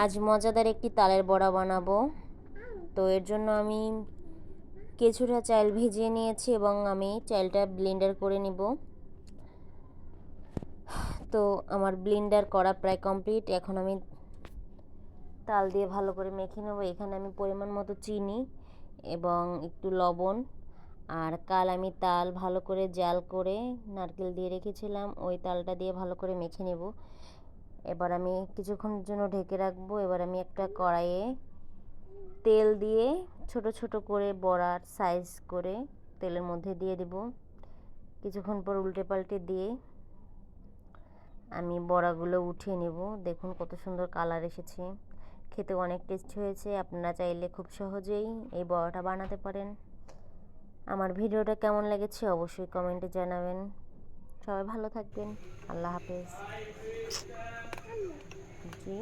আজ মজাদার একটি তালের বড়া বানাবো। তো এর জন্য আমি কিছুটা চাল ভিজিয়ে নিয়েছি এবং আমি চালটা ব্লেন্ডার করে নিব। তো আমার ব্লেন্ডার করা প্রায় কমপ্লিট। এখন আমি তাল দিয়ে ভালো করে মেখে নেব। এখানে আমি পরিমাণ মতো চিনি এবং একটু লবণ আর কাল আমি তাল ভালো করে জাল করে নারকেল দিয়ে রেখেছিলাম, ওই তালটা দিয়ে ভালো করে মেখে নেব। এবার আমি কিছুক্ষণের জন্য ঢেকে রাখবো। এবার আমি একটা কড়াইয়ে তেল দিয়ে ছোট ছোট করে বড়ার সাইজ করে তেলের মধ্যে দিয়ে দেব। কিছুক্ষণ পর উল্টে পাল্টে দিয়ে আমি বড়াগুলো উঠিয়ে নেব। দেখুন কত সুন্দর কালার এসেছে, খেতে অনেক টেস্টি হয়েছে। আপনারা চাইলে খুব সহজেই এই বড়াটা বানাতে পারেন। আমার ভিডিওটা কেমন লেগেছে অবশ্যই কমেন্টে জানাবেন। সবাই ভালো থাকবেন। আল্লাহ হাফেজ। জি।